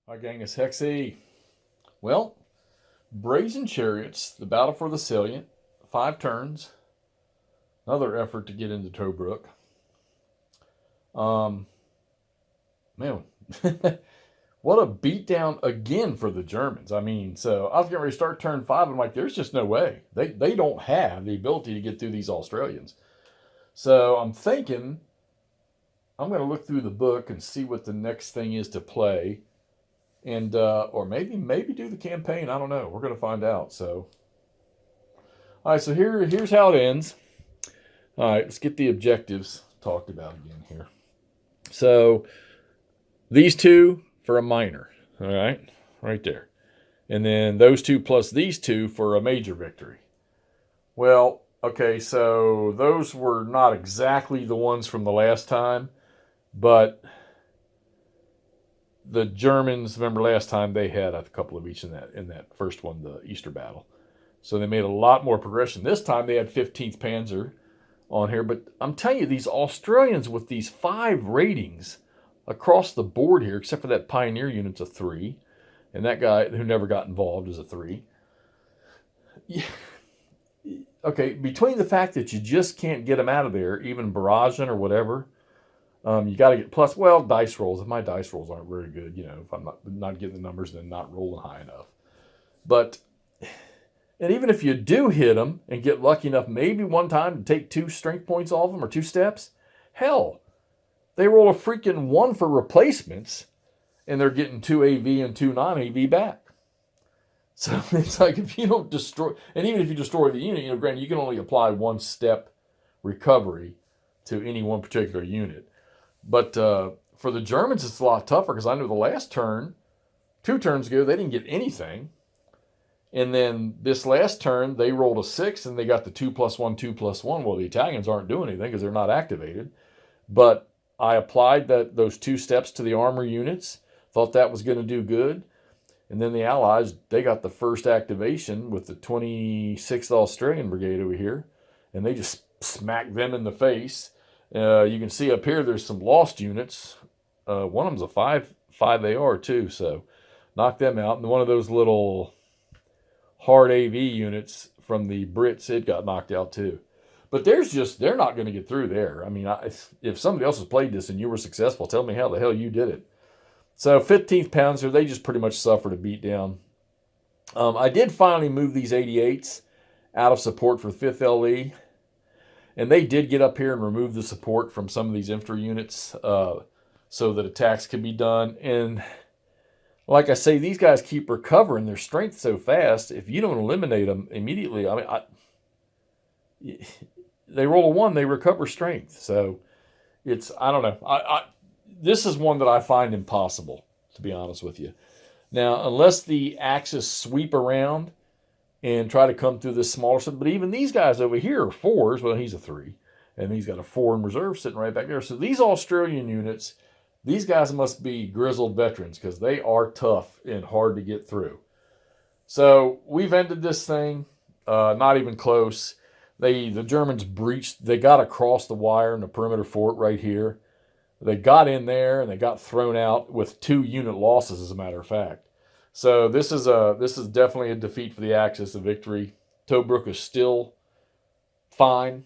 Hi, gang, it's Hexy. Well, Brazen Chariots, the battle for the Salient, 5 turns. Another effort to get into Tobruk. Um, man, what a beatdown again for the Germans. I mean, so I was getting ready to start turn 5. I'm like, there's just no way. They don't have the ability to get through these Australians. So I'm thinking I'm going to look through the book and see what the next thing is to play. And or maybe do the campaign. I don't know. We're gonna find out. So, all right. So here's how it ends. All right. Let's get the objectives talked about again here. So these two for a minor. All right there, and then those two plus these two for a major victory. Well, okay. So those were not exactly the ones from the last time, but the Germans, remember last time they had a couple of each in that first one, the Easter battle. So they made a lot more progression. This time they had 15th Panzer on here, but I'm telling you, these Australians with these 5 ratings across the board here, except for that Pioneer unit's a 3, and that guy who never got involved is a 3. Yeah. Okay, between the fact that you just can't get them out of there, even barraging or whatever, you got to get plus. Well, dice rolls. If my dice rolls aren't very good, if I'm not getting the numbers, then not rolling high enough. But and even if you do hit them and get lucky enough, maybe one time to take 2 strength points off them or 2 steps, hell, they roll a freaking 1 for replacements, and they're getting 2 AV and 2 non-AV back. So it's like if you don't destroy, and even if you destroy the unit, granted you can only apply 1 step recovery to any one particular unit. But for the Germans, it's a lot tougher because I know the last turn, 2 turns ago, they didn't get anything. And then this last turn, they rolled a 6 and they got the 2+1, 2+1. Well, the Italians aren't doing anything because they're not activated. But I applied those 2 steps to the armor units, thought that was going to do good. And then the Allies, they got the first activation with the 26th Australian Brigade over here. And they just smacked them in the face. You can see up here there's some lost units. One of them's a 5 AR too, so knocked them out. And one of those little hard AV units from the Brits, it got knocked out too. But they're not going to get through there. I mean, if somebody else has played this and you were successful, tell me how the hell you did it. So 15th Panzer, they just pretty much suffered a beatdown. I did finally move these 88s out of support for 5th LE. And they did get up here and remove the support from some of these infantry units so that attacks could be done. And like I say, these guys keep recovering their strength so fast. If you don't eliminate them immediately, they roll a 1, they recover strength. So I don't know. This is one that I find impossible, to be honest with you. Now, unless the Axis sweep around and try to come through this smaller stuff. But even these guys over here are 4s. Well, he's a 3. And he's got a 4 in reserve sitting right back there. So these Australian units, these guys must be grizzled veterans because they are tough and hard to get through. So we've ended this thing. Not even close. The Germans breached. They got across the wire in the perimeter fort right here. They got in there and they got thrown out with 2 unit losses, as a matter of fact. So this is definitely a defeat for the Axis, a victory. Tobruk is still fine.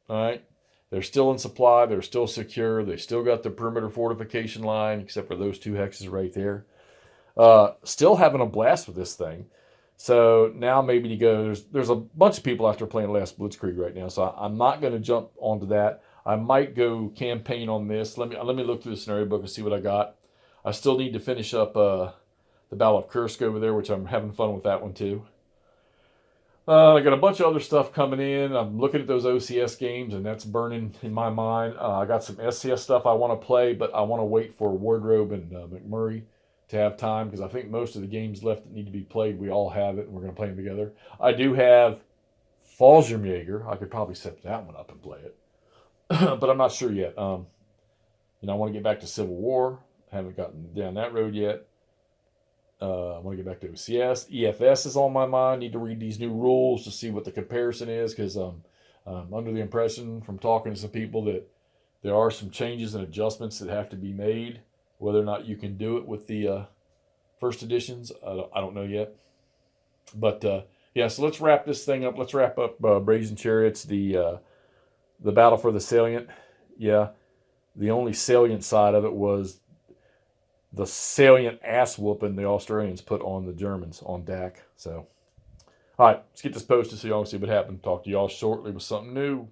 All right. They're still in supply. They're still secure. They still got the perimeter fortification line, except for those 2 hexes right there. Still having a blast with this thing. So now maybe to go, there's a bunch of people after playing Last Blitzkrieg right now, so I'm not going to jump onto that. I might go campaign on this. Let me look through the scenario book and see what I got. I still need to finish up the Battle of Kursk over there, which I'm having fun with that one too. I got a bunch of other stuff coming in. I'm looking at those OCS games, and that's burning in my mind. I got some SCS stuff I want to play, but I want to wait for Wardrobe and McMurray to have time because I think most of the games left that need to be played, we all have it, and we're going to play them together. I do have Fallschirmjäger. I could probably set that one up and play it, but I'm not sure yet. I want to get back to Civil War. I haven't gotten down that road yet. I want to get back to OCS. EFS is on my mind. Need to read these new rules to see what the comparison is because I'm under the impression from talking to some people that there are some changes and adjustments that have to be made. Whether or not you can do it with the first editions. I don't know yet. But yeah, so let's wrap this thing up. Let's wrap up Brazen Chariots, the battle for the Salient. Yeah, the only salient side of it was the salient ass whooping the Australians put on the Germans on DAC. So, all right, let's get this posted so y'all can see what happened. Talk to y'all shortly with something new.